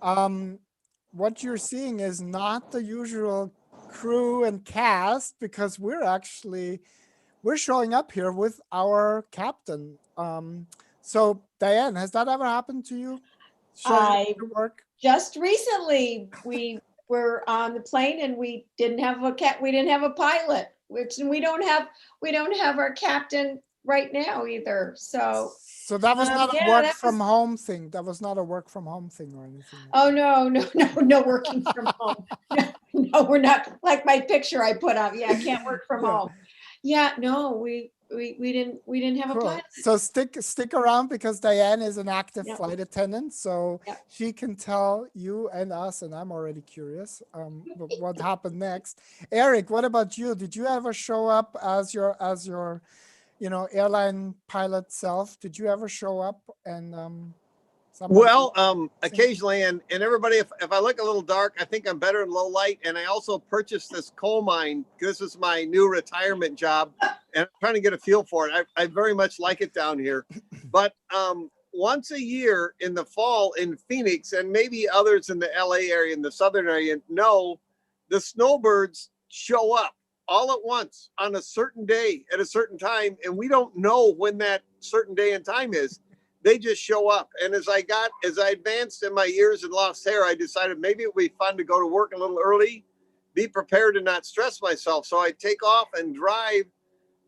What you're seeing is not the usual crew and cast because we're showing up here with our captain. So Diane, has that ever happened to you? Showing up I to work? just recently we were on the plane and we didn't have a pilot, which we don't have our captain right now either. So So that was not a yeah, work that was. from home thing. That was not a work from home thing or anything like Oh that. no, no, no, no working from home. No, no, we're not like my picture I put up. Yeah, I can't work from Yeah, home. Yeah, no, we didn't have a pilot. cool. So stick around because Diane is an active Yep, flight attendant, so yep. she can tell you and us, and I'm already curious what happened next. Eric, what about you? Did you ever show up as your airline pilot self? Did you ever show up and somebody Well, sing? occasionally, and everybody, if I look a little dark, I think I'm better in low light. And I also purchased this coal mine. This is my new retirement job, and I'm trying to get a feel for it. I very much like it down here, but once a year in the fall in Phoenix, and maybe others in the LA area, in the southern area, know the snowbirds show up all at once on a certain day at a certain time, and we don't know when that certain day and time is. They just show up. And as I advanced in my years and lost hair, I decided maybe it would be fun to go to work a little early, be prepared and not stress myself. So I take off and drive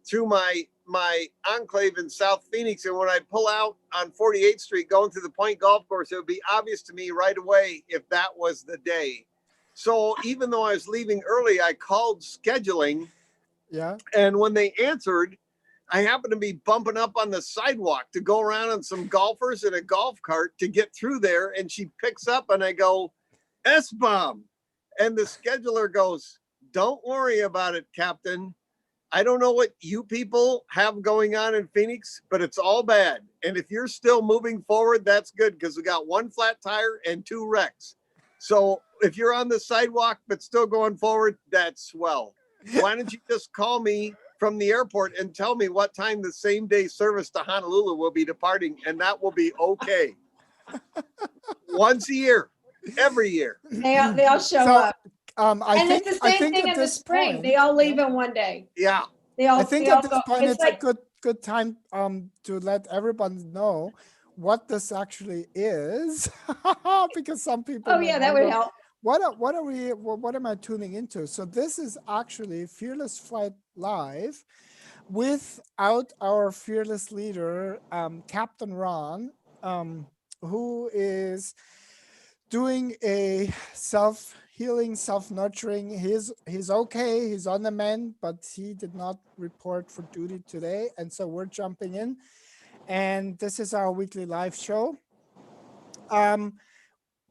through my enclave in South Phoenix. And when I pull out on 48th Street going to the Point Golf Course, it would be obvious to me right away if that was the day. So even though I was leaving early, I called scheduling. Yeah. And when they answered, I happened to be bumping up on the sidewalk to go around on some golfers in a golf cart to get through there. And she picks up and I go, S-bomb. And the scheduler goes, don't worry about it, Captain. I don't know what you people have going on in Phoenix, but it's all bad. And if you're still moving forward, that's good because we got one flat tire and 2 wrecks. So if you're on the sidewalk but still going forward, that's swell. Why don't you just call me from the airport and tell me what time the same day service to Honolulu will be departing, and that will be okay. Once a year, every year. They all show So up. I And think it's the same thing at in the this spring. point, They all leave yeah, in one day. Yeah. They I all think they at all this go. point It's it's a like good time to let everyone know what this actually is because some people oh may yeah, that would wonder help. what am I tuning into? So this is actually Fearless Flight Live without our fearless leader, Captain Ron, who is doing a self-healing, self-nurturing. He's okay, he's on the mend, but he did not report for duty today. And so we're jumping in. And this is our weekly live show.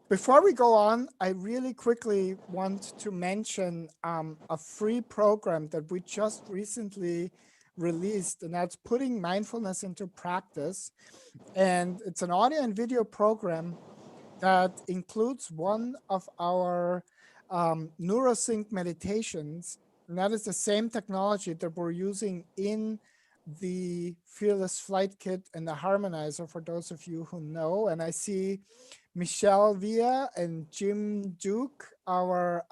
Before we go on, I really quickly want to mention a free program that we just recently released, and that's putting mindfulness into practice. And it's an audio and video program that includes one of our neurosync meditations. And that is the same technology that we're using in the Fearless Flight Kit and the Harmonizer, for those of you who know. And I see Michelle Villa and Jim Duke, our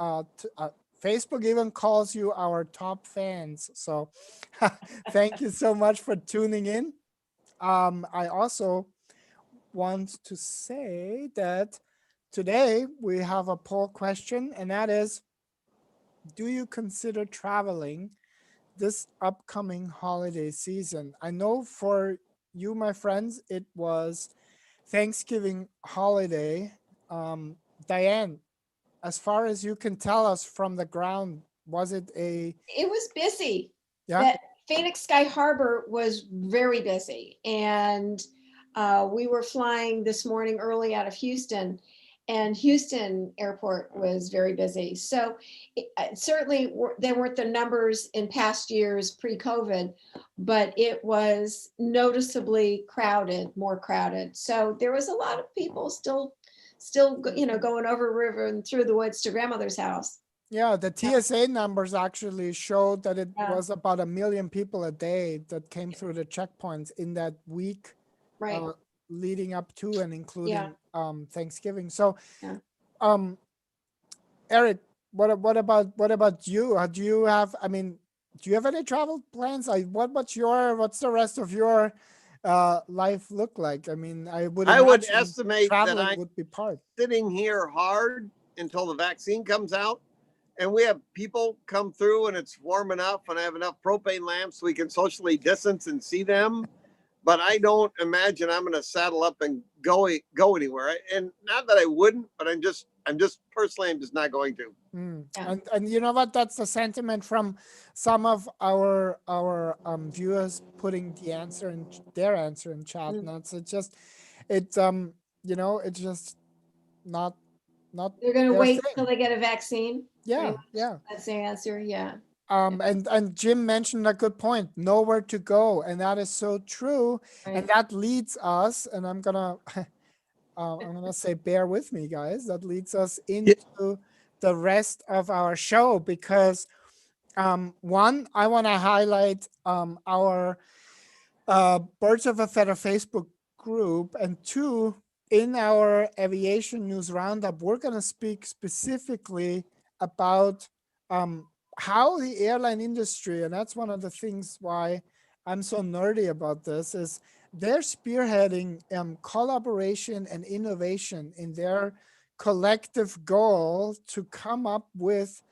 Facebook even calls you our top fans. So thank you so much for tuning in. I also want to say that today we have a poll question, and that is, do you consider traveling this upcoming holiday season? I know for you, my friends, it was Thanksgiving holiday. Diane, as far as you can tell us from the ground, was it a It was busy. yeah? That Phoenix Sky Harbor was very busy, and we were flying this morning early out of Houston, and Houston Airport was very busy. So certainly there weren't the numbers in past years pre-COVID, but it was noticeably crowded, more crowded. So there was a lot of people still going over river and through the woods to grandmother's house. Yeah, the TSA numbers actually showed that it Yeah. was about 1 million people a day that came through the checkpoints in that week. Right. leading up to and including Yeah. Thanksgiving. So, Yeah. Eric, what about you? Do you have? I mean, do you have any travel plans? Like, what's the rest of your life look like? I mean, I would imagine estimate that traveling I'm would be part. sitting here hard until the vaccine comes out. And we have people come through and it's warm enough and I have enough propane lamps so we can socially distance and see them. But I don't imagine I'm going to saddle up and go anywhere. And not that I wouldn't, but I'm just personally, I'm just not going to. Yeah. And you know what? That's the sentiment from some of our viewers putting their answer in chat. And it's just it's just not They're going to their wait thing. till they get a vaccine. Yeah, yeah. That's the answer. Yeah. And Jim mentioned a good point, nowhere to go, and that is so true. Right. And that leads us, and I'm gonna say, bear with me, guys. That leads us into the rest of our show because one, I want to highlight our Birds of a Feather Facebook group, and two, in our Aviation News Roundup, we're going to speak specifically about how the airline industry, and that's one of the things why I'm so nerdy about this, is they're spearheading collaboration and innovation in their collective goal to come up with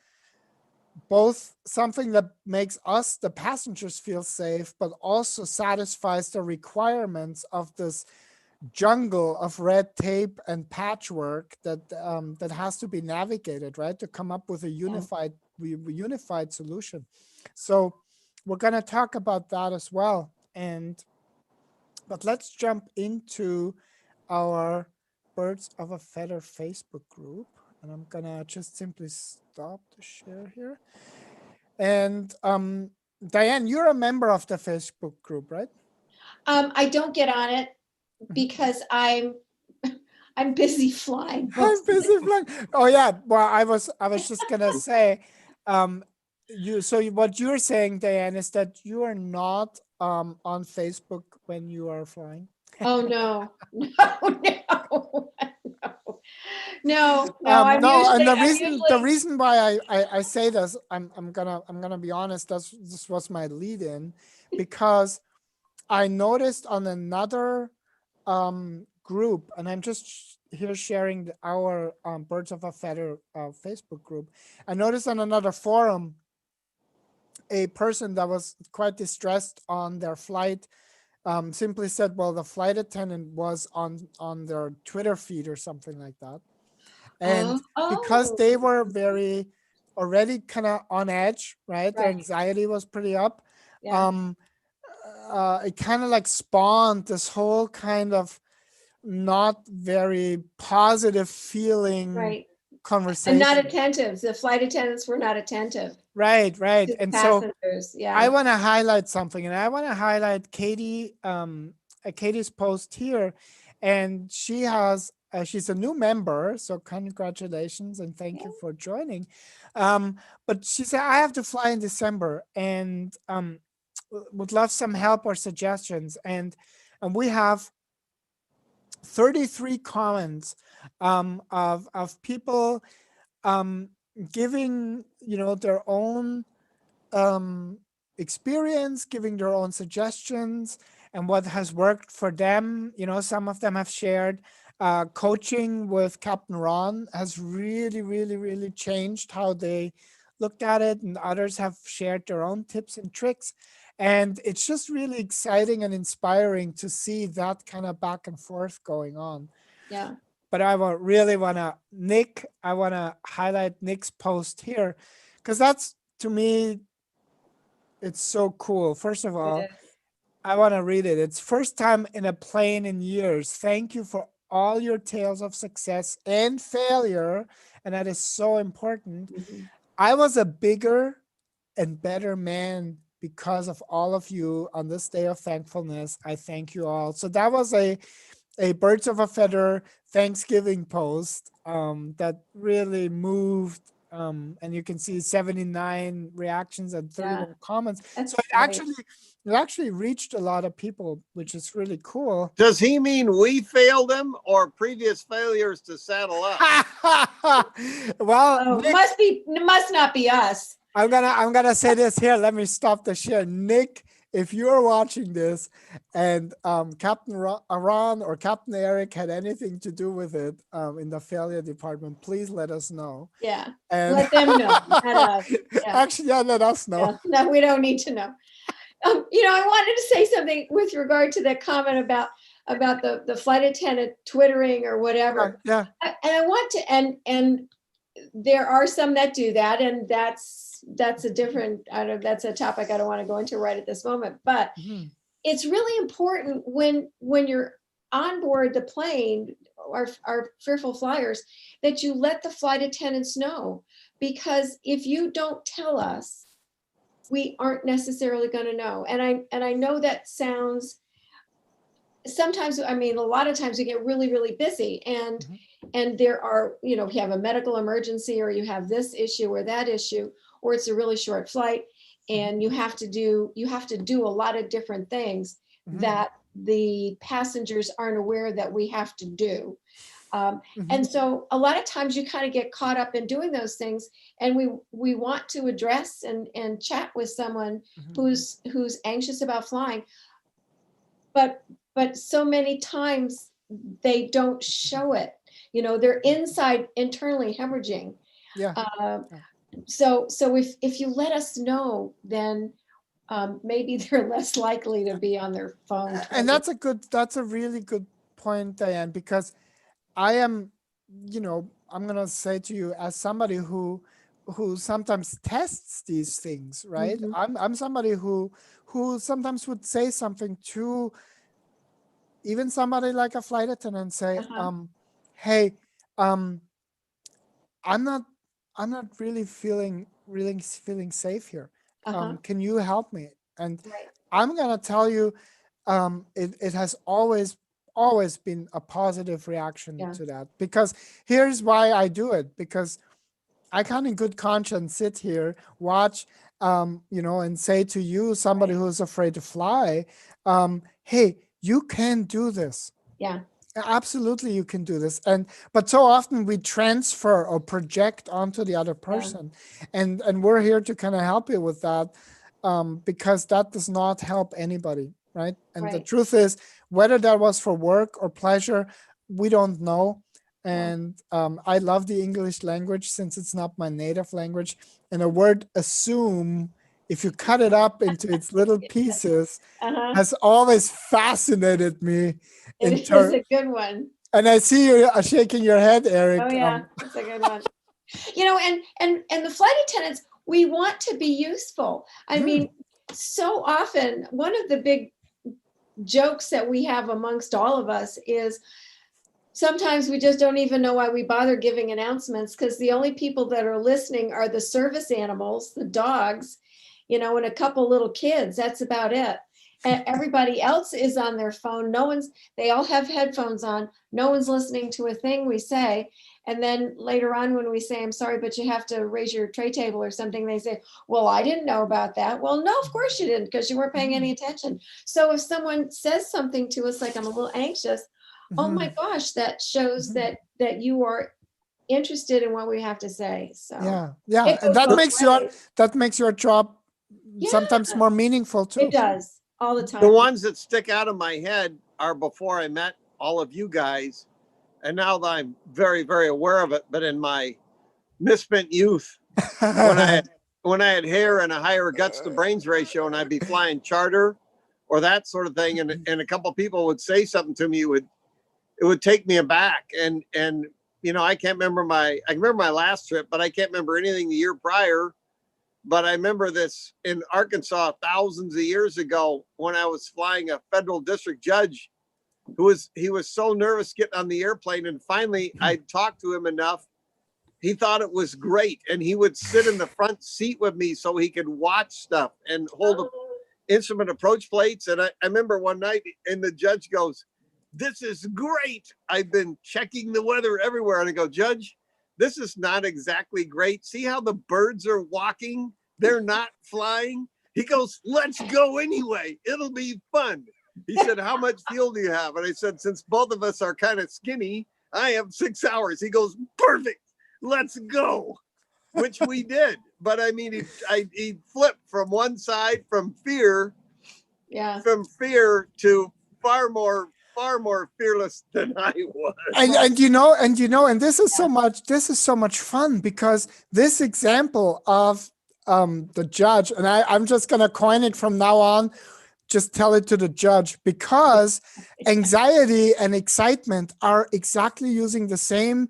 both something that makes us, the passengers, feel safe, but also satisfies the requirements of this jungle of red tape and patchwork that that has to be navigated, right, to come up with a unified solution. So we're going to talk about that as well. But let's jump into our Birds of a Feather Facebook group. And I'm gonna just simply stop the share here. And Diane, you're a member of the Facebook group, right? I don't get on it because I'm busy flying. I'm busy flying. Oh yeah. Well, I was just gonna say, what you're saying, Diane, is that you are not on Facebook when you are flying. Oh no, no. I'm and usually, the reason why I say this, I'm gonna be honest. This was my lead in, because I noticed on another group, and I'm just here sharing our Birds of a Feather Facebook group. I noticed on another forum a person that was quite distressed on their flight. Simply said, well, the flight attendant was on their Twitter feed or something like that. And because they were very already kind of on edge, right? Their anxiety was pretty up. Yeah. It kind of like spawned this whole kind of not very positive feeling conversation. And not attentive. The flight attendants were not attentive. Right. And passengers. So I want to highlight something, and I want to highlight Katie's post here. And she has, she's a new member, so congratulations and thank you for joining. But she said, I have to fly in December and would love some help or suggestions. And we have 33 comments of people giving, their own experience, giving their own suggestions and what has worked for them. Some of them have shared coaching with Capt Ron has really changed how they looked at it, and others have shared their own tips and tricks. And it's just really exciting and inspiring to see that kind of back and forth going on. Yeah. But I really want to highlight Nick's post here, because that's, to me, it's so cool. First of all, I want to read it. It's first time in a plane in years. Thank you for all your tales of success and failure. And that is so important. I was a bigger and better man because of all of you on this day of thankfulness. I thank you all. So that was a Birds of a Feather Thanksgiving post that really moved and you can see 79 reactions and 31 comments. That's So great. it actually reached a lot of people, which is really cool. Does he mean we failed him or previous failures to saddle up? Well, Oh, Nick, must not be us. I'm gonna say this here. Let me stop the share. Nick, if you're watching this and Captain Ron or Captain Eric had anything to do with it in the failure department, please let us know. Yeah. And Let them know, not us. Yeah. Actually, yeah, let us know. Yeah. No, we don't need to know. You know, I wanted to say something with regard to that comment about the flight attendant twittering or whatever. Yeah. And I want to, and there are some that do that, and that's a different, that's a topic I don't want to go into right at this moment. But it's really important when you're on board the plane, our fearful flyers, that you let the flight attendants know, because if you don't tell us, we aren't necessarily going to know. And I know that sounds, sometimes, I mean, a lot of times we get really, really busy, and there are, you know, if you have a medical emergency, or you have this issue or that issue, or it's a really short flight, and you have to do a lot of different things that the passengers aren't aware that we have to do. And so a lot of times you kind of get caught up in doing those things, and we want to address and chat with someone who's anxious about flying, but so many times they don't show it. You know, they're internally hemorrhaging. Yeah. So if you let us know, then maybe they're less likely to be on their phone. And that's a really good point, Diane, because I am, you know, I'm going to say to you, as somebody who sometimes tests these things, right? I'm somebody who sometimes would say something to even somebody like a flight attendant and say, hey, I'm not really feeling safe here. Can you help me? And I'm going to tell you, it has always been a positive reaction to that, because here's why I do it, because I can in good conscience sit here, watch, you know, and say to you, somebody who's afraid to fly, hey, you can do this. Yeah. Absolutely, you can do this. But so often we transfer or project onto the other person, and we're here to kind of help you with that, because that does not help anybody, right? And the truth is, whether that was for work or pleasure, we don't know. And I love the English language, since it's not my native language. And the word assume, if you cut it up into its little pieces, has always fascinated me. It is a good one. And I see you shaking your head, Eric. Oh yeah, it's a good one. You know, and the flight attendants, we want to be useful. I mean, so often one of the big jokes that we have amongst all of us is sometimes we just don't even know why we bother giving announcements, because the only people that are listening are the service animals, the dogs, you know, and a couple little kids. That's about it. And everybody else is on their phone. They all have headphones on. No one's listening to a thing we say. And then later on, when we say, I'm sorry, but you have to raise your tray table or something, they say, well, I didn't know about that. Well, no, of course you didn't, because you weren't paying any attention. So if someone says something to us, like, I'm a little anxious, oh my gosh, that shows that you are interested in what we have to say. So and that makes your job sometimes more meaningful too. It does. All the time. The ones that stick out of my head are before I met all of you guys. And now that I'm very, very aware of it, but in my misspent youth, when I had hair and a higher guts to brains ratio, and I'd be flying charter or that sort of thing, and a couple of people would say something to me, it would take me aback. And you know, I can remember my last trip, but I can't remember anything the year prior. But I remember this in Arkansas thousands of years ago, when I was flying a federal district judge he was so nervous getting on the airplane. And finally I talked to him enough. He thought it was great. And he would sit in the front seat with me so he could watch stuff and hold the instrument approach plates. And I remember one night, and the judge goes, this is great. I've been checking the weather everywhere. And I go, Judge, this is not exactly great. See how the birds are walking? They're not flying. He goes, let's go anyway. It'll be fun. He said, how much fuel do you have? And I said, since both of us are kind of skinny, I have 6 hours. He goes, perfect. Let's go. Which we did. But I mean, he flipped from one side from fear to far more fearless than I was. And this is so much fun, because this example of the judge, and I'm just gonna coin it from now on, just tell it to the judge, because anxiety and excitement are exactly using the same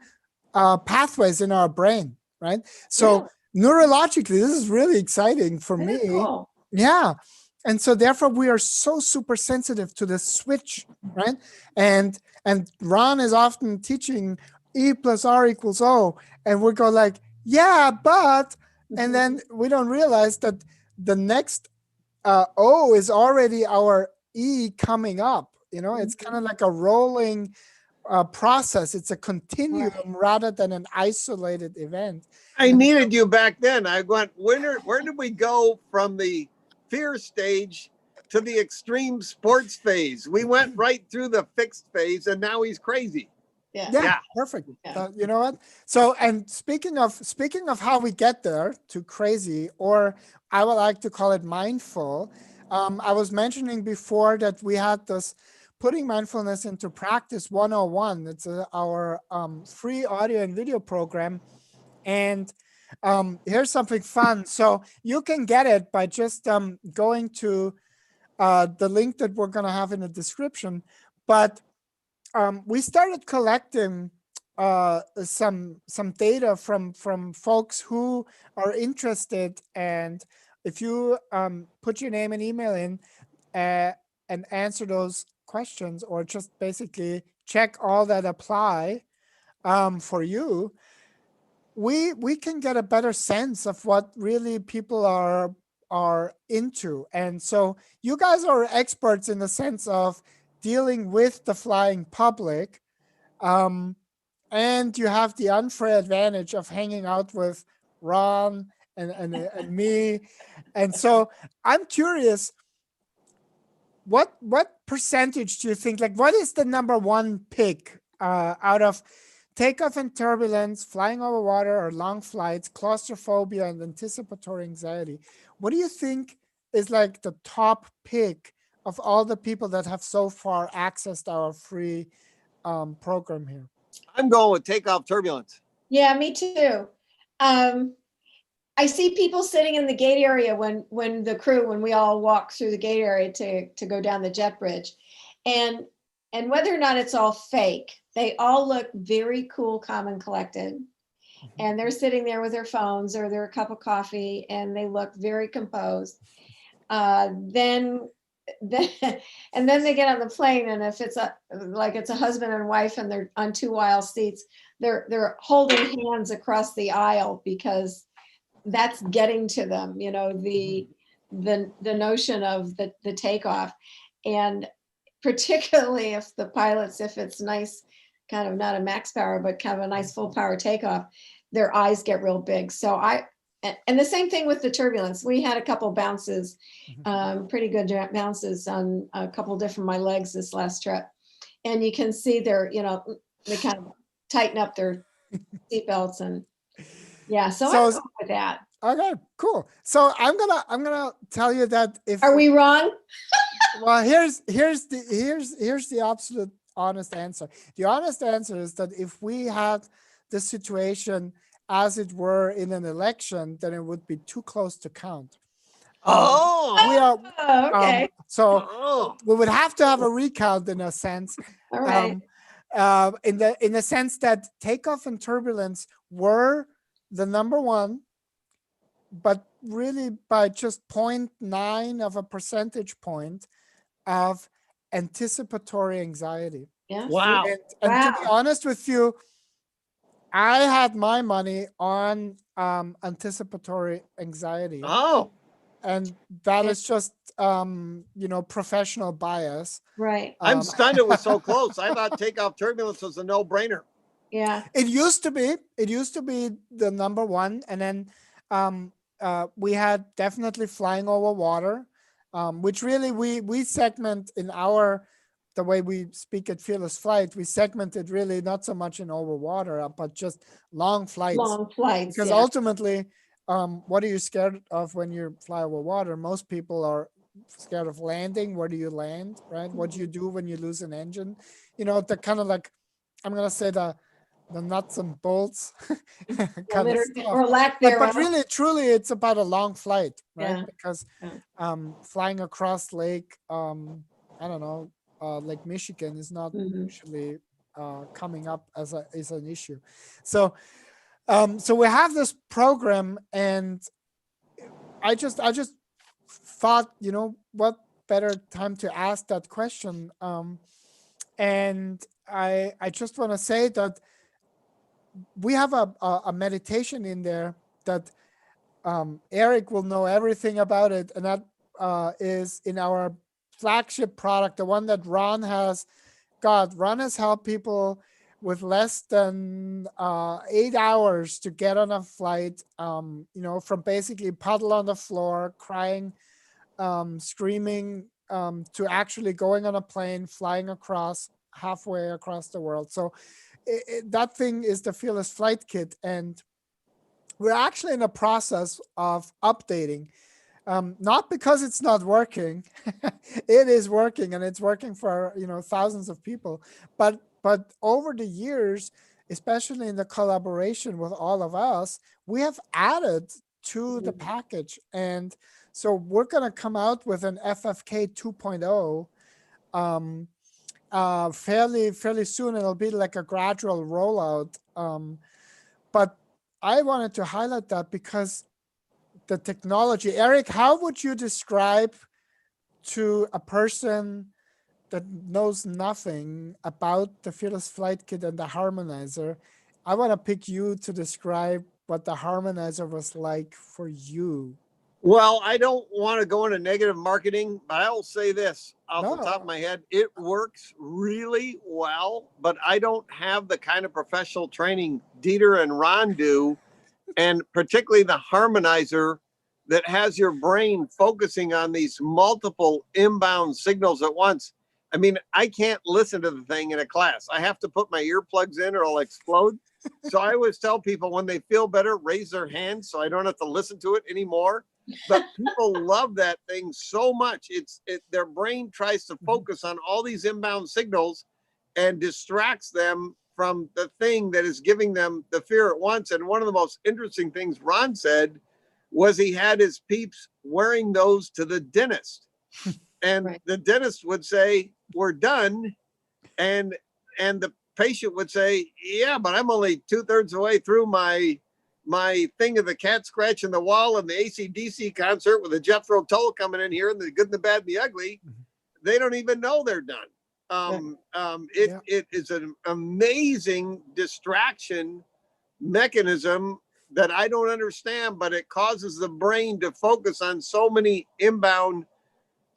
pathways in our brain, right? So neurologically, this is really exciting for me. Cool. Yeah. And so therefore we are so super sensitive to the switch, right? And Ron is often teaching E plus R equals O. And we go like, yeah, but, and then we don't realize that the next O is already our E coming up. You know, it's kind of like a rolling process. It's a continuum rather than an isolated event. I needed you back then. I went, where did we go from the fear stage to the extreme sports phase? We went right through the fixed phase, and now he's crazy. Yeah. Perfect. You know what? So, and speaking of how we get there to crazy, or I would like to call it mindful. I was mentioning before that we had this Putting Mindfulness into Practice 101. It's our free audio and video program. And here's something fun. So you can get it by just going to the link that we're going to have in the description. But we started collecting some data from folks who are interested. And if you put your name and email in and answer those questions, or just basically check all that apply for you, we can get a better sense of what really people are into. And so you guys are experts in the sense of dealing with the flying public, and you have the unfair advantage of hanging out with Ron and me. And so I'm curious, what percentage do you think, like, what is the number one pick out of takeoff and turbulence, flying over water or long flights, claustrophobia, and anticipatory anxiety? What do you think is like the top pick of all the people that have so far accessed our free program here? I'm going with takeoff turbulence. Yeah, me too. I see people sitting in the gate area when we all walk through the gate area to go down the jet bridge. And whether or not it's all fake, they all look very cool, calm, and collected. And they're sitting there with their phones or their cup of coffee, and they look very composed. Then they get on the plane, and if it's a husband and wife and they're on 2 aisle seats, they're holding hands across the aisle, because that's getting to them, you know, the notion of the takeoff. And particularly if it's nice, kind of not a max power, but kind of a nice full power takeoff, their eyes get real big. So and the same thing with the turbulence. We had a couple bounces, pretty good bounces on a couple different my legs this last trip. And you can see they kind of tighten up their seatbelts, and so I'm going with that. Okay, cool. So I'm gonna tell you that are we wrong? Well, here's the absolute honest answer. The honest answer is that if we had the situation as it were in an election, then it would be too close to count. Okay. So we would have to have a recount in a sense. All right. In the sense that takeoff and turbulence were the number one, but really by just 0.9 of a percentage point of anticipatory anxiety. Yeah. Wow. And to be honest with you, I had my money on anticipatory anxiety. Oh. And that is just professional bias. Right. I'm stunned it was so close. I thought takeoff turbulence was a no-brainer. Yeah. It used to be the number one, and then we had definitely flying over water, which really we segment in the way we speak at Fearless Flight. We segment it really not so much in over water, but just long flights. Long flights. Because Yeah. ultimately, what are you scared of when you fly over water? Most people are scared of landing. Where do you land, right? What do you do when you lose an engine? You know, the kind of like, I'm gonna say the nuts and bolts kind of stuff. Or lack But thereof. really, truly, it's about a long flight, right? Yeah. Because Yeah. flying across Lake, I don't know, Lake Michigan is not Mhm. usually coming up as an issue. So so we have this program, and I just thought, you know, what better time to ask that question? And I just want to say that we have a meditation in there that Eric will know everything about it, and that is in our flagship product, the one that Ron has got. Ron has helped people with less than 8 hours to get on a flight, you know, from basically puddle on the floor, crying, screaming, to actually going on a plane, flying halfway across the world. So that thing is the Fearless Flight Kit, and we're actually in the process of updating. Not because it's not working, it is working, and it's working for, you know, thousands of people. But over the years, especially in the collaboration with all of us, we have added to the package, and so we're gonna come out with an FFK 2.0 fairly soon. It'll be like a gradual rollout. But I wanted to highlight that because the technology. Eric, how would you describe to a person that knows nothing about the Fearless Flight Kit and the harmonizer? I want to pick you to describe what the harmonizer was like for you. Well, I don't want to go into negative marketing, but I'll say this off the top of my head. It works really well, but I don't have the kind of professional training Dieter and Ron do, and particularly the harmonizer that has your brain focusing on these multiple inbound signals at once. I mean, I can't listen to the thing in a class. I have to put my earplugs in or I'll explode. So I always tell people when they feel better, raise their hands so I don't have to listen to it anymore. But people love that thing so much. Their brain tries to focus on all these inbound signals and distracts them from the thing that is giving them the fear at once. And one of the most interesting things Ron said was he had his peeps wearing those to the dentist. And the dentist would say, "We're done." And the patient would say, "Yeah, but I'm only 2/3 of the way through my thing of the cat scratching the wall and the AC/DC concert with the Jethro Tull coming in here and the good and the bad and the ugly." They don't even know they're done. It is an amazing distraction mechanism that I don't understand, but it causes the brain to focus on so many inbound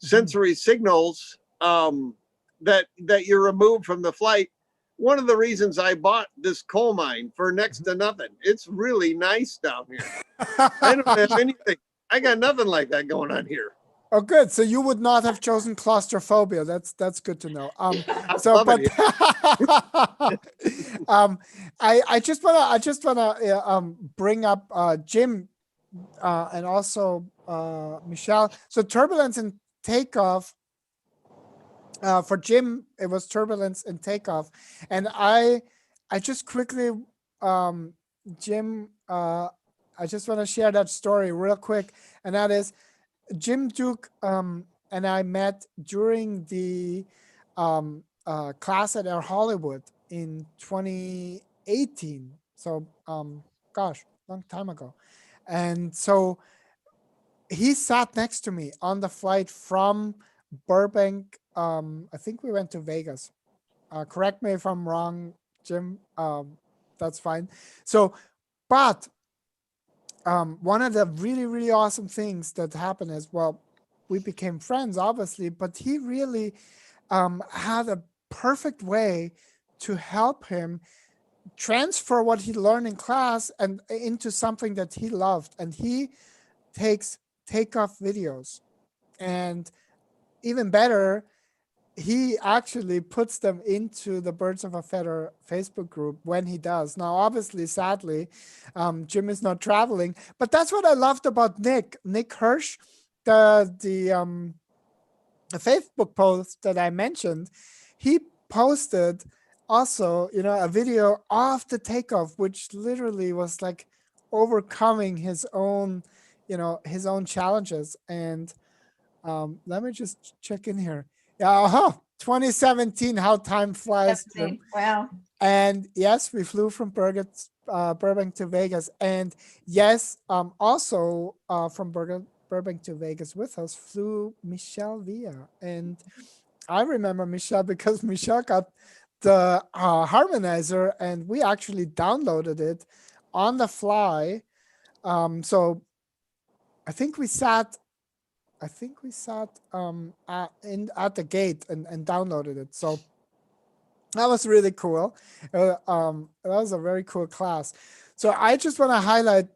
sensory signals that you're removed from the flight. One of the reasons I bought this coal mine for next to nothing. It's really nice down here. I don't have anything. I got nothing like that going on here. Oh, good. So you would not have chosen claustrophobia. That's good to know. I just wanna bring up Jim and also Michelle. So turbulence and takeoff. For Jim, it was turbulence and takeoff, and I just quickly, Jim, I just want to share that story real quick, and that is Jim Duke and I met during the class at Air Hollywood in 2018. So, gosh, long time ago. And so he sat next to me on the flight from Burbank. I think we went to Vegas. Correct me if I'm wrong, Jim. That's fine. So, but one of the really, really awesome things that happened is, well, we became friends, obviously, but he really had a perfect way to help him transfer what he learned in class and into something that he loved. And he takes takeoff videos, and even better, he actually puts them into the Birds of a Feather Facebook group when he does. Now, obviously, sadly, Jim is not traveling, but that's what I loved about Nick Hirsch, the Facebook post that I mentioned. He posted also, a video of the takeoff, which literally was like overcoming his own, his own challenges. And let me just check in here. Yeah, 2017, how time flies. Jim. Wow. And yes, we flew from Burbank to Vegas. And yes, also from Burbank to Vegas with us flew Michelle Villa. And I remember Michelle because Michelle got the harmonizer, and we actually downloaded it on the fly. So I think we sat at the gate and downloaded it. So that was really cool. That was a very cool class. So I just want to highlight,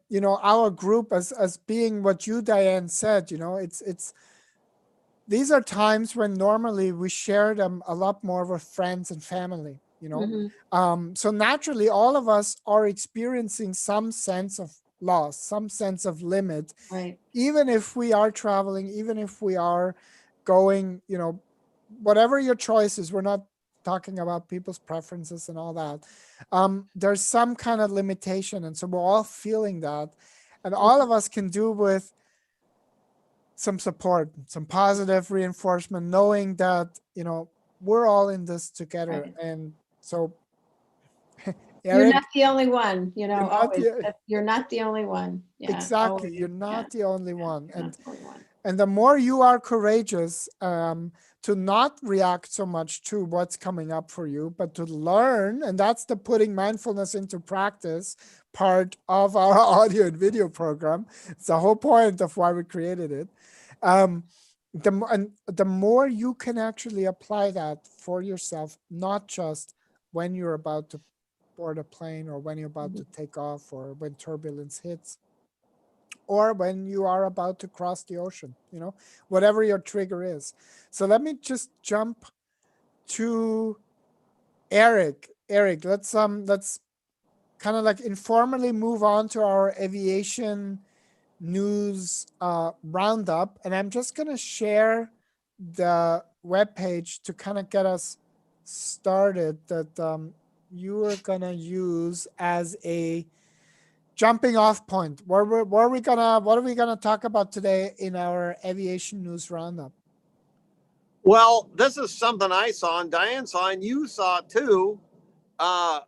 our group as being what you, Diane, said. It's these are times when normally we share them a lot more with friends and family. So naturally, all of us are experiencing some sense of loss, some sense of limit, Right. even if we are traveling, even if we are going, whatever your choice is. We're not talking about people's preferences and all that. There's some kind of limitation, and so we're all feeling that, and all of us can do with some support, some positive reinforcement, knowing that we're all in this together. Right. And so You're Eric, not the only one, not always. the- You're not the only one. Yeah, exactly, always. you're not the only one. You're not the only one. And the more you are courageous to not react so much to what's coming up for you, but to learn, and that's the putting mindfulness into practice part of our audio and video program. It's the whole point of why we created it. The more you can actually apply that for yourself, not just when you're about to board a plane or when you're about to take off or when turbulence hits, or when you are about to cross the ocean, whatever your trigger is. So let me just jump to Eric. Eric, let's kind of like informally move on to our aviation news roundup. And I'm just going to share the webpage to kind of get us started that you are going to use as a jumping off point. What are we gonna talk about today in our aviation news roundup? Well, this is something I saw and Diane saw and you saw too. A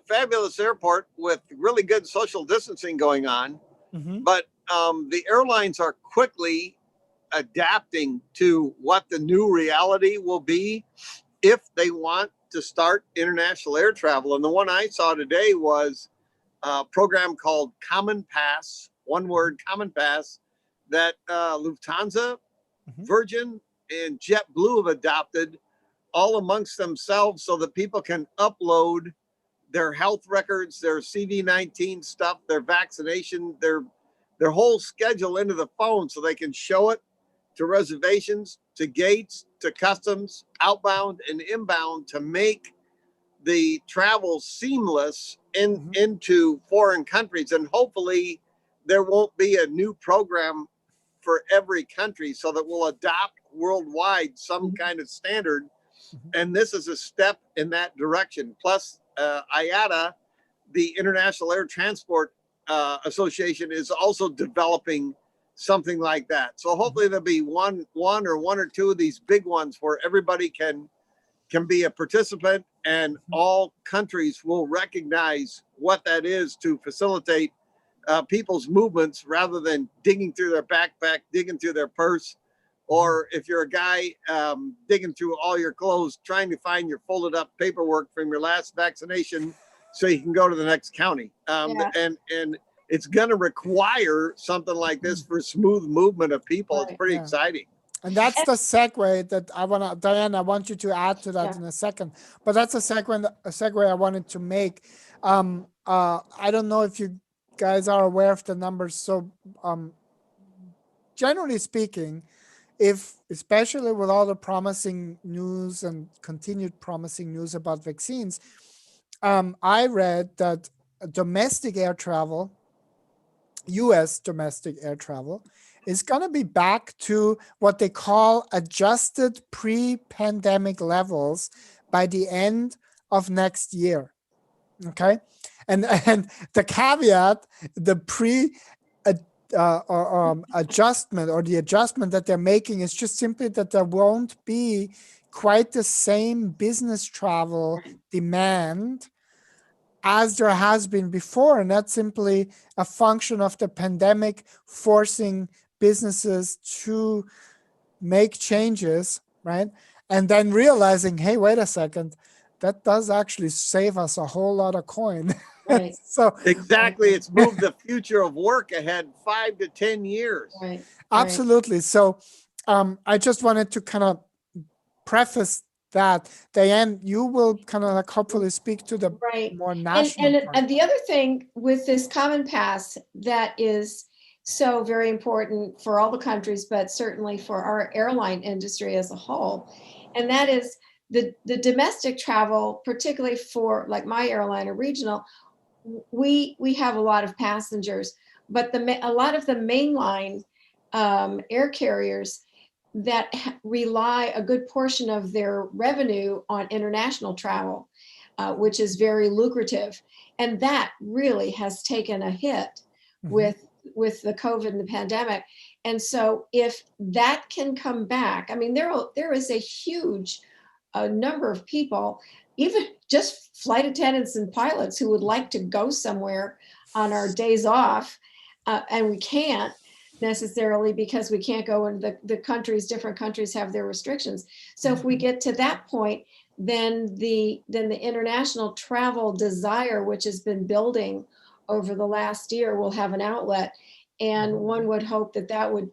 fabulous airport with really good social distancing going on. But the airlines are quickly adapting to what the new reality will be if they want to start international air travel. And the one I saw today was a program called Common Pass, one word, Common Pass, that Lufthansa, Virgin, and JetBlue have adopted all amongst themselves so that people can upload their health records, their CV-19 stuff, their vaccination, their whole schedule into the phone so they can show it to reservations, to gates, to customs, outbound and inbound, to make the travel seamless into foreign countries. And hopefully there won't be a new program for every country so that we'll adopt worldwide some kind of standard. And this is a step in that direction. Plus IATA, the International Air Transport Association, is also developing something like that. So hopefully there'll be one or two of these big ones where everybody can be a participant, and all countries will recognize what that is to facilitate people's movements rather than digging through their backpack, digging through their purse, or if you're a guy digging through all your clothes, trying to find your folded up paperwork from your last vaccination so you can go to the next county. And it's going to require something like this for smooth movement of people. It's pretty exciting. And that's the segue that I want to, Diane, I want you to add to that in a second. But that's a segue I wanted to make. I don't know if you guys are aware of the numbers. So generally speaking, if especially with all the promising news and continued promising news about vaccines, I read that domestic air travel, US domestic air travel, is going to be back to what they call adjusted pre-pandemic levels by the end of next year. Okay. And the caveat, the adjustment or the adjustment that they're making is just simply that there won't be quite the same business travel demand as there has been before. And that's simply a function of the pandemic forcing businesses to make changes, right? And then realizing, hey, wait a second, that does actually save us a whole lot of coin. Right. So Exactly. It's moved the future of work ahead 5 to 10 years. Right. absolutely. So I just wanted to kind of preface that. Diane, you will kind of like hopefully speak to the Right. more national part. And the other thing with this Common Pass that is so very important for all the countries, but certainly for our airline industry as a whole, and that is the domestic travel, particularly for like my airline or regional, we have a lot of passengers, but a lot of the mainline air carriers that rely a good portion of their revenue on international travel, which is very lucrative. And that really has taken a hit with the COVID and the pandemic. And so if that can come back, I mean, there is a huge number of people, even just flight attendants and pilots, who would like to go somewhere on our days off, and we can't necessarily because we can't go into the countries. Different countries have their restrictions. So if we get to that point, then the international travel desire, which has been building over the last year, will have an outlet. And one would hope that that would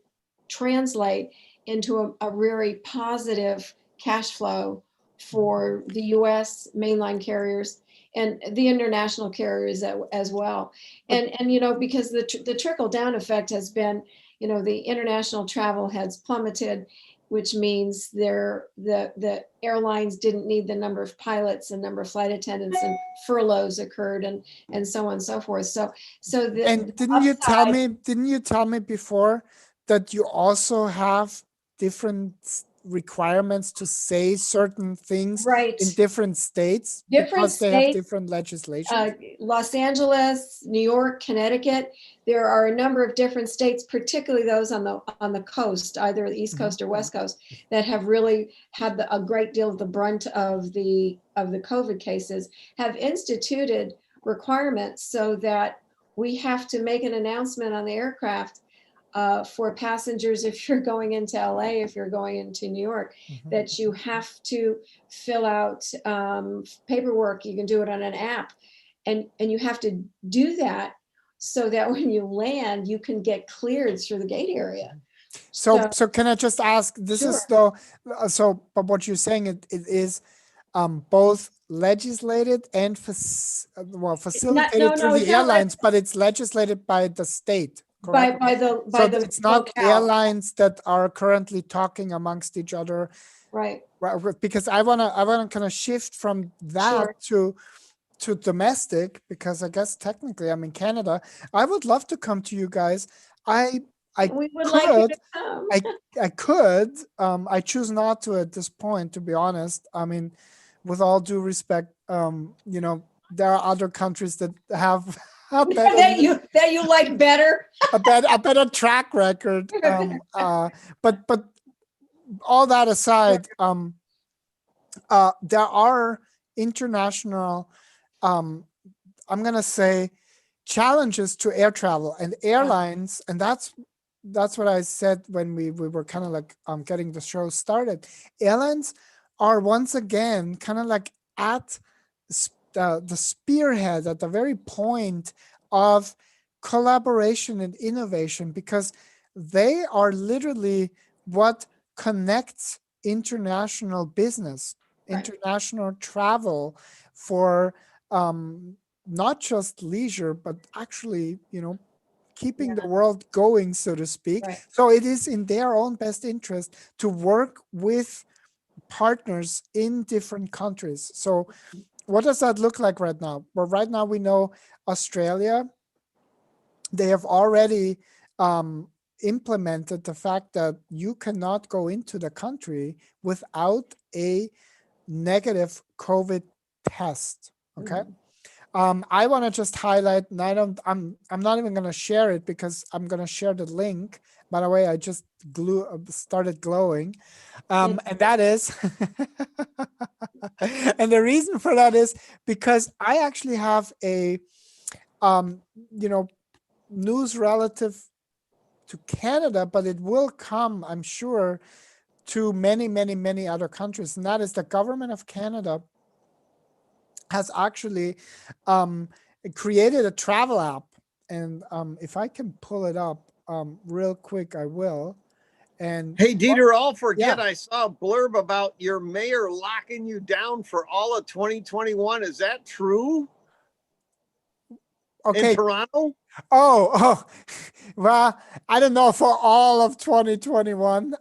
translate into a very positive cash flow for the US mainline carriers and the international carriers as well. And you know, because the trickle down effect has been, you know, the international travel has plummeted, which means the airlines didn't need the number of pilots and number of flight attendants, and furloughs occurred, and so on and so forth. So and didn't you tell me before that you also have different requirements to say certain things in different states because they have different legislation? Los Angeles, New York, Connecticut, there are a number of different states, particularly those on the coast, either the East Coast or West Coast, that have really had a great deal of the brunt of the COVID cases, have instituted requirements so that we have to make an announcement on the aircraft for passengers, if you're going into LA, if you're going into New York, that you have to fill out paperwork. You can do it on an app, and you have to do that so that when you land, you can get cleared through the gate area. So can I just ask, this is though, but what you're saying, it is both legislated and facilitated through the airlines, but it's legislated by the state. Correct? By the it's not airlines that are currently talking amongst each other, right? Because I wanna kind of shift from that to domestic, because I guess technically I'm in Canada. I would love to come to you guys. I could. I choose not to at this point, to be honest. I mean, with all due respect, you know, there are other countries that have that you like better, a better track record. But all that aside, there are international, I'm gonna say, challenges to air travel and airlines, and that's what I said when we were kind of like getting the show started. Airlines are once again kind of like at the spearhead, at the very point of collaboration and innovation, because they are literally what connects international business, international travel for not just leisure, but actually, you know, keeping Yeah. the world going, so to speak. Right. So it is in their own best interest to work with partners in different countries. So what does that look like right now? Well, right now we know Australia, they have already implemented the fact that you cannot go into the country without a negative COVID test. Okay. I want to just highlight, and I'm not even going to share it because I'm going to share the link. By the way, I just started glowing. And that is, and the reason for that is because I actually have a, you know, news relative to Canada, but it will come, I'm sure, to many, many, many other countries. And that is the government of Canada has actually created a travel app. And if I can pull it up real quick, I will. And hey, Dieter, I'll forget. Yeah. I saw a blurb about your mayor locking you down for all of 2021. Is that true? Okay. In Toronto? Oh, well, I don't know for all of 2021.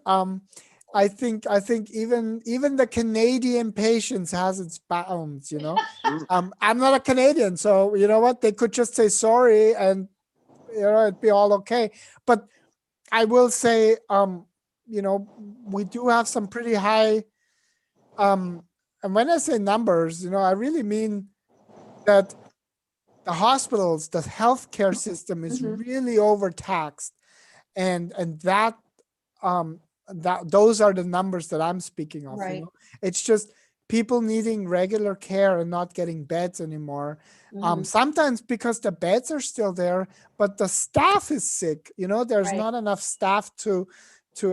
I think even the Canadian patience has its bounds, you know. I'm not a Canadian, so you know what? They could just say sorry and you know it'd be all okay. But I will say, you know, we do have some pretty high and when I say numbers, you know, I really mean that the hospitals, the healthcare system is really overtaxed, and that those are the numbers that I'm speaking of. Right. You know, it's just people needing regular care and not getting beds anymore. Sometimes because the beds are still there, but the staff is sick. You know, there's Right. not enough staff to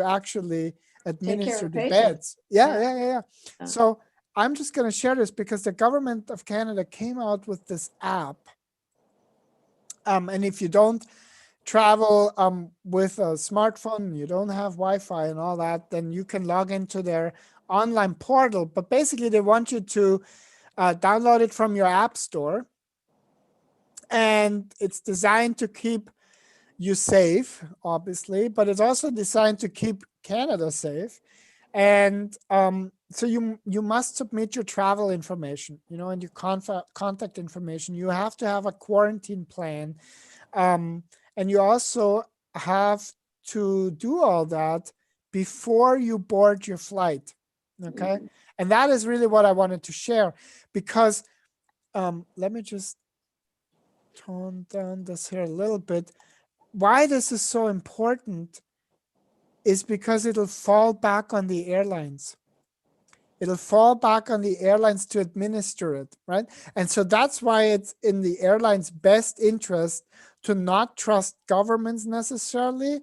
actually administer of the patients. beds. Yeah. So I'm just going to share this because the government of Canada came out with this app. And if you don't travel with a smartphone, you don't have Wi-Fi and all that, then you can log into their online portal. But basically, they want you to download it from your app store. And it's designed to keep you safe, obviously, but it's also designed to keep Canada safe. And so you must submit your travel information, you know, and your contact information. You have to have a quarantine plan. And you also have to do all that before you board your flight. Okay. And that is really what I wanted to share because let me just tone down this here a little bit. Why this is so important is because it'll fall back on the airlines. It'll fall back on the airlines to administer it, right? And so that's why it's in the airline's best interest to not trust governments necessarily,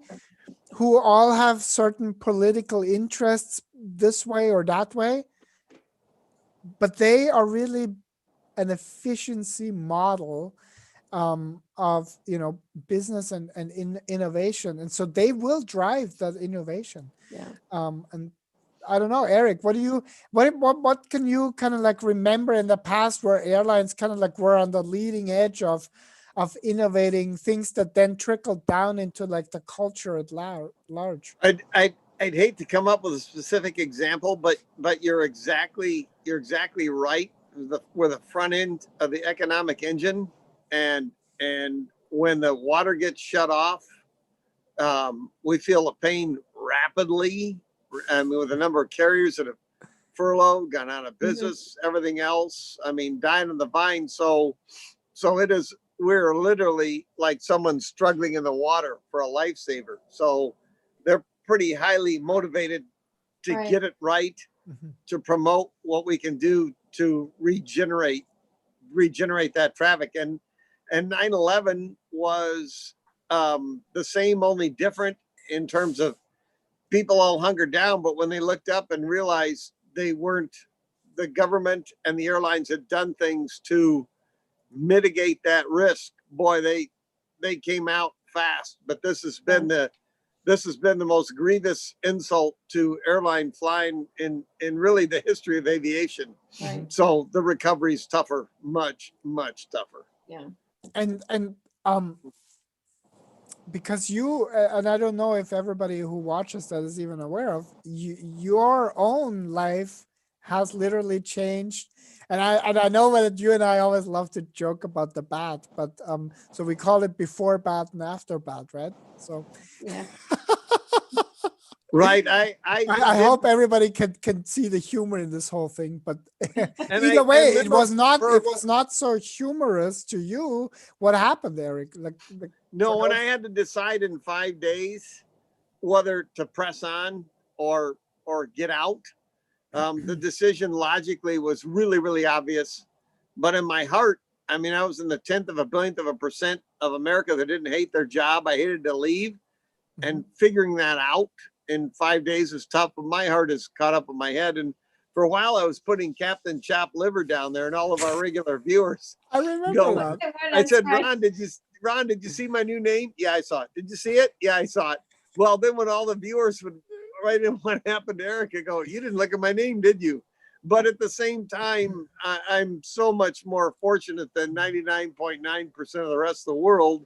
who all have certain political interests this way or that way, but they are really an efficiency model of, you know, business and innovation, and so they will drive that innovation. And I don't know, Eric, what can you kind of like remember in the past where airlines kind of like were on the leading edge of innovating things that then trickled down into like the culture at large? I'd hate to come up with a specific example, but you're exactly right. We're the front end of the economic engine, and when the water gets shut off, we feel the pain rapidly. I mean, with the number of carriers that have furloughed, gone out of business, everything else. I mean, dying on the vine. So it is. We're literally like someone struggling in the water for a lifesaver. So they're pretty highly motivated to get it right, to promote what we can do to regenerate that traffic. And 9/11 was the same, only different in terms of people all hungered down. But when they looked up and realized they weren't, the government and the airlines had done things to mitigate that risk, boy, they came out fast. But this has been the most grievous insult to airline flying in really the history of aviation. So the recovery is tougher, much tougher. Yeah. And because you and I don't know if everybody who watches that is even aware of your own life has literally changed. And I know that you and I always love to joke about the bat, but so we call it before bat and after bat, right? So Yeah. Right. I did, hope everybody can see the humor in this whole thing, but and either I way, it remember was for not so humorous to you. What happened, Eric? Like no, for when those- I had to decide in 5 days whether to press on or get out, the decision logically was really, really obvious. But in my heart, I mean, I was in the 10th of a billionth of a percent of America that didn't hate their job. I hated to leave, and figuring that out in 5 days is tough. But my heart is caught up in my head. And for a while, I was putting Captain Chop Liver down there, and all of our regular viewers I remember go. that. I said, Ron, did you see my new name? Yeah, I saw it. Did you see it? Yeah, I saw it. Well, then when all the viewers would write in what happened to Eric, I go, you didn't look at my name, did you? But at the same time, I'm so much more fortunate than 99.9% of the rest of the world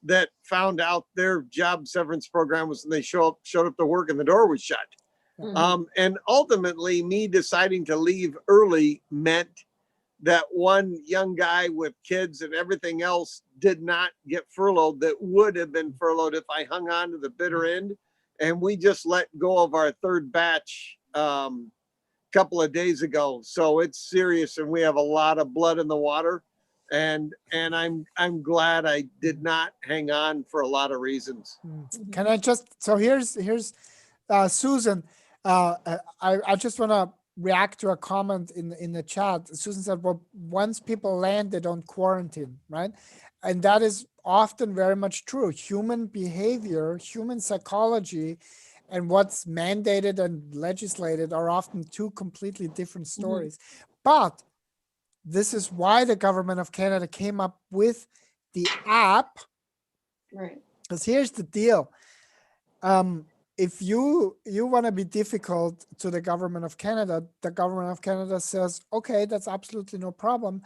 that found out their job severance program was when they showed up to work and the door was shut. And ultimately, me deciding to leave early meant that one young guy with kids and everything else did not get furloughed that would have been furloughed if I hung on to the bitter end. And we just let go of our third batch a couple of days ago. So it's serious, and we have a lot of blood in the water. And I'm glad I did not hang on for a lot of reasons. Can I just, so here's Susan. I just want to react to a comment in the chat. Susan said, well, once people land, they don't quarantine, right? And that is often very much true. Human behavior, human psychology, and what's mandated and legislated are often two completely different stories. But this is why the government of Canada came up with the app. Right. Because here's the deal. If you want to be difficult to the government of Canada, the government of Canada says, okay, that's absolutely no problem.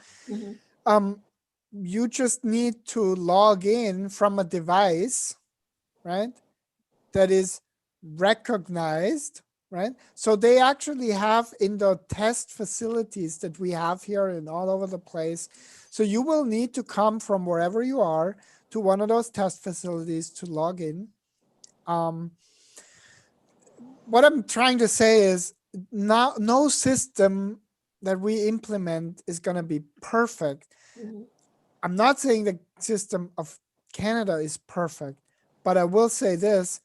You just need to log in from a device, right, that is recognized, right? So they actually have in the test facilities that we have here and all over the place. So you will need to come from wherever you are to one of those test facilities to log in. What I'm trying to say is no system that we implement is going to be perfect. I'm not saying the system of Canada is perfect, but I will say this,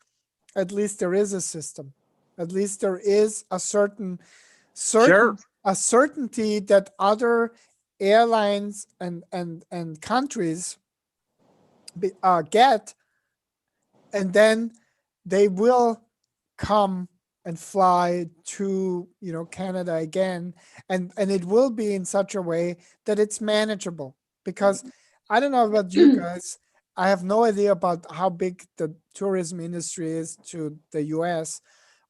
at least there is a system. At least there is a certain a certainty that other airlines and countries get, and then they will come and fly to Canada again, and it will be in such a way that it's manageable. Because I don't know about you guys, I have no idea about how big the tourism industry is to the US,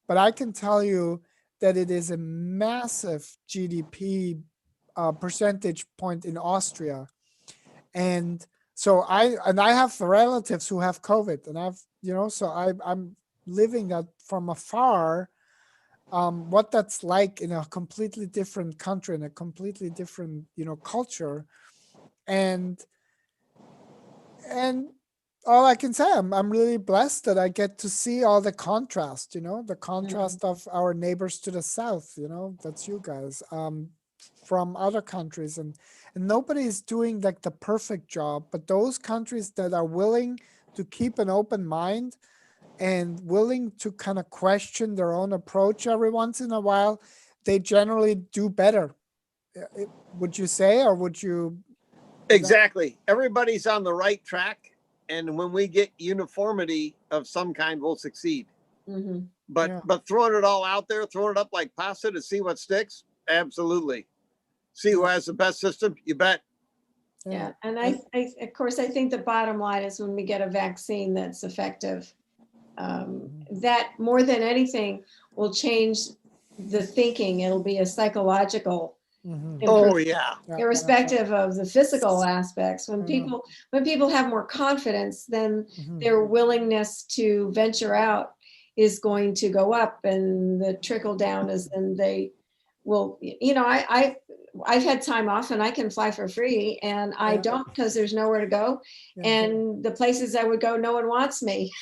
but I can tell you that it is a massive GDP percentage point in Austria. And so I have relatives who have COVID, and so I'm living that from afar, what that's like in a completely different country, in a completely different, culture. And all I can say, I'm really blessed that I get to see all the contrast, the contrast of our neighbors to the south, that's you guys, from other countries. And nobody is doing like the perfect job, but those countries that are willing to keep an open mind and willing to kind of question their own approach every once in a while, they generally do better. Would you say, or would you? Exactly. Everybody's on the right track. And when we get uniformity of some kind, we'll succeed. But throwing it all out there, throwing it up like pasta to see what sticks, absolutely. See who has the best system, you bet. Yeah, and I of course, I think the bottom line is when we get a vaccine that's effective, that more than anything will change the thinking. It'll be a psychological Mhm. Oh, yeah. Yeah, irrespective of the physical aspects. When Yeah. people have more confidence, then Mhm. their willingness to venture out is going to go up, and the trickle down is then they will, I've had time off and I can fly for free, and I Yeah. don't because there's nowhere to go. Yeah. And the places I would go, no one wants me.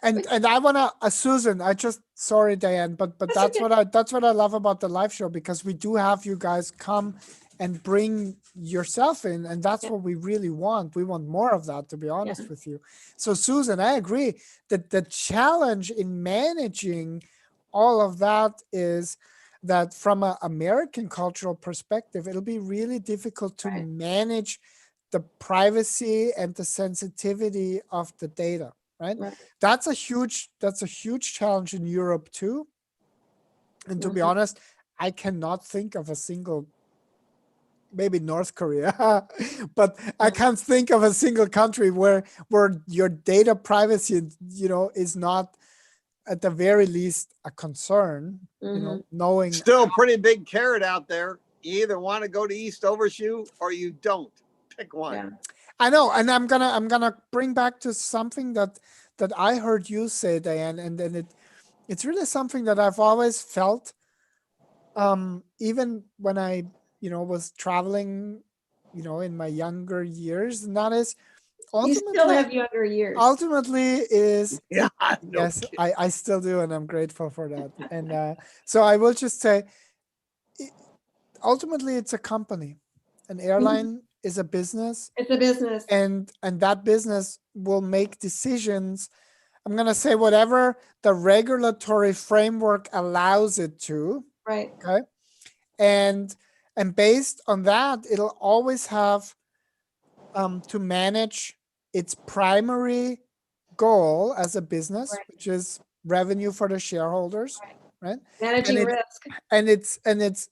And I wanna, Susan, sorry, Diane, but That's okay. that's what I love about the live show, because we do have you guys come and bring yourself in, and that's Yeah. what we really want. We want more of that, to be honest with you. So Susan, I agree that the challenge in managing all of that is that from an American cultural perspective, it'll be really difficult to Right. manage the privacy and the sensitivity of the data, right? Right. That's a huge challenge in Europe too. And to be Mhm. honest, I cannot think of a single, maybe North Korea, but I Mhm. can't think of a single country where your data privacy, is not at the very least a concern, Mhm. knowing. Still pretty big carrot out there. You either want to go to East Overshoe or you don't. Pick one. Yeah. I know, and I'm gonna bring back to something that I heard you say, Diane, and then it's really something that I've always felt, even when I, was traveling, in my younger years, and that is You still ultimately have younger years. is, Yeah, no yes, kidding. I still do, and I'm grateful for that. And so I will just say, ultimately, it's a company. An airline is a business, It's a business. and that business will make decisions. I'm going to say whatever the regulatory framework allows it to. Right. Okay. And based on that, it'll always have to manage its primary goal as a business, Right. which is revenue for the shareholders, right? Managing risk. And it's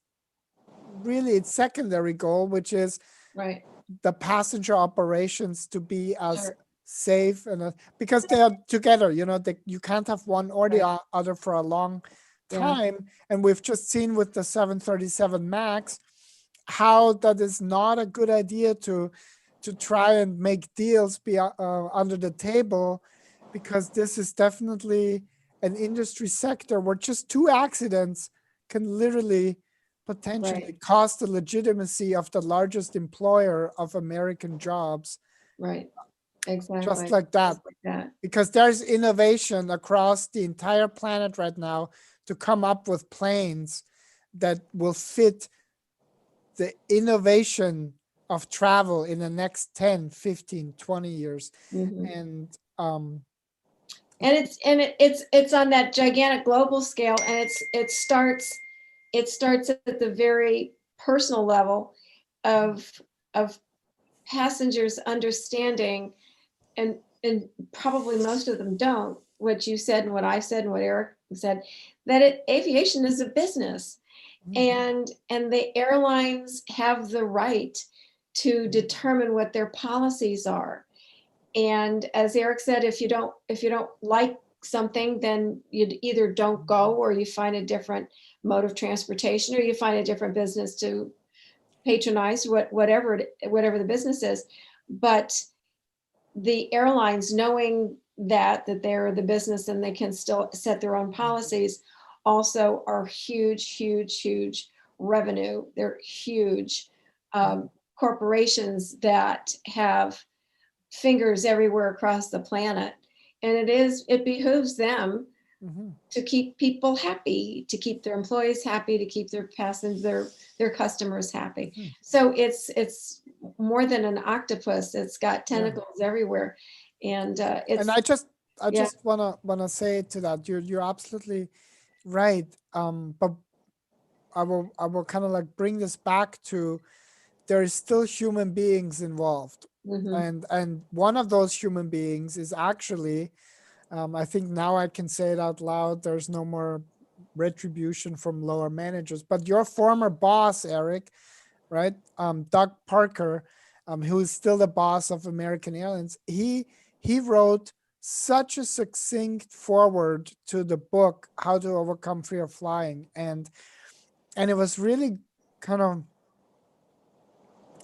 really its secondary goal, which is Right. the passenger operations to be as Sure. safe, and because they are together, you can't have one or the Right. other for a long Yeah. time. And we've just seen with the 737 Max how that is not a good idea to try and make deals be under the table, because this is definitely an industry sector where just two accidents can literally potentially Right. cost the legitimacy of the largest employer of American jobs, Right. Exactly. just like that. Just like that. Because there's innovation across the entire planet right now to come up with planes that will fit the innovation of travel in the next 10, 15, 20 years. Mhm. And And it's on that gigantic global scale, and it starts at the very personal level of passengers understanding, and probably most of them don't, what you said and what I said and what Eric said, that aviation is a business, and the airlines have the right to determine what their policies are. And as Eric said, if you don't like something, then you either don't go, or you find a different mode of transportation, or you find a different business to patronize, whatever the business is. But the airlines, knowing that they're the business and they can still set their own policies, also are huge revenue. They're huge corporations that have fingers everywhere across the planet. And it behooves them to keep people happy, to keep their employees happy, to keep their passengers, their customers happy. So it's more than an octopus. It's got tentacles everywhere. And and I just yeah. wanna say to that, you're absolutely right. But I will kind of like bring this back to, there is still human beings involved. Mhm. And one of those human beings is actually, I think now I can say it out loud, there's no more retribution from lower managers, but your former boss, Eric, right? Doug Parker, who is still the boss of American Airlines, he wrote such a succinct foreword to the book, How to Overcome Fear of Flying. And it was really kind of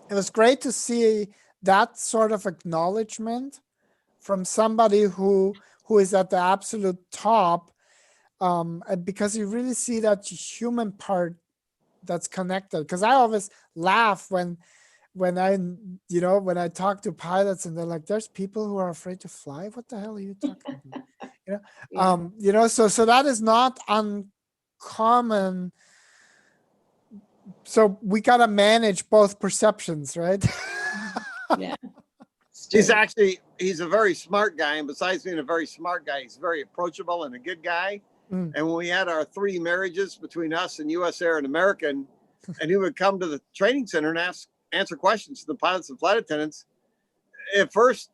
it was great to see that sort of acknowledgement from somebody who is at the absolute top, and because you really see that human part that's connected. Because I always laugh when I when I talk to pilots and they're like, "There's people who are afraid to fly. What the hell are you talking about?" Yeah. So that is not uncommon. So we gotta manage both perceptions, right? Yeah. It's He's true. he's a very smart guy, and besides being a very smart guy, he's very approachable and a good guy. Mm. And when we had our 3 marriages between us and US Air and American, and he would come to the training center and answer questions to the pilots and flight attendants. At first,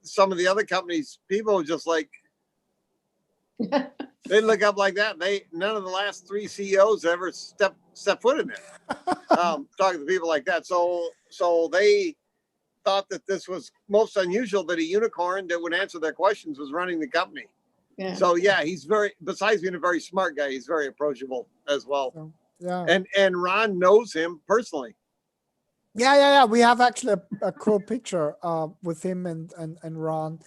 some of the other companies, people were just like, they'd look up like that. None of the last 3 CEOs ever step foot in there, talking to people like that. So they thought that this was most unusual, that a unicorn that would answer their questions was running the company. Yeah. So yeah, he's besides being a very smart guy, he's very approachable as well. So, yeah. And Ron knows him personally. Yeah. We have actually a cool picture with him and Ron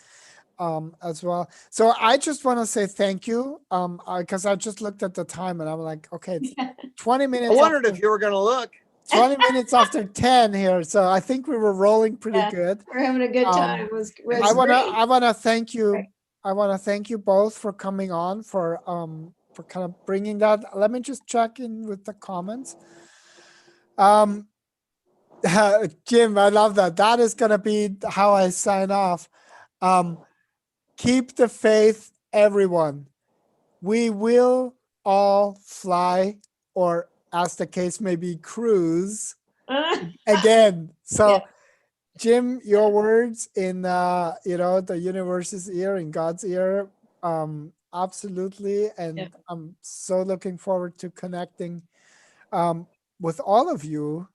as well. So I just want to say thank you because I just looked at the time and I'm like, okay, it's 20 minutes. I wondered if you were going to look. 20 minutes after 10 here. So I think we were rolling pretty good. We're having a good time. It was great. I want to thank you. Right. I want to thank you both for coming on, for kind of bringing that. Let me just check in with the comments. Jim, I love that. That is going to be how I sign off. Keep the faith, everyone. We will all fly, or as the case may be, cruise again. So yeah. Jim, your words in the universe's ear, in God's ear, absolutely. And yeah. I'm so looking forward to connecting with all of you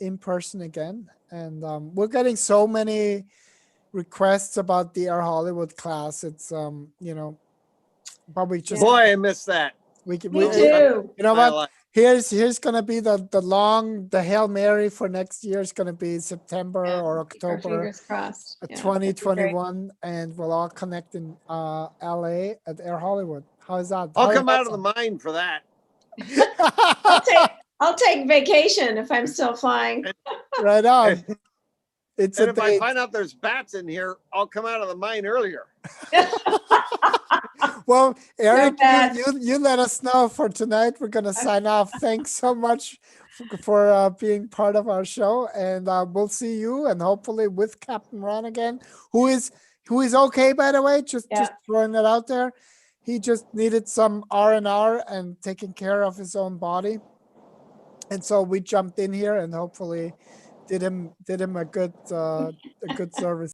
in person again. And we're getting so many requests about the Air Hollywood class. It's probably just boy, I miss that. Me too. You know what? Here's gonna be the Hail Mary for next year is gonna be September or October. Fingers crossed. 2021, and we'll all connect in LA at Air Hollywood. How is that? I'll come out of the mine for that. I'll take vacation if I'm still flying. Right on. If I find out there's bats in here, I'll come out of the mine earlier. Well, Eric, you let us know for tonight. We're going to sign off. Thanks so much for being part of our show. And we'll see you, and hopefully with Captain Ron again, who is okay, by the way, just throwing that out there. He just needed some R&R and taking care of his own body. And so we jumped in here and hopefully did him a good service.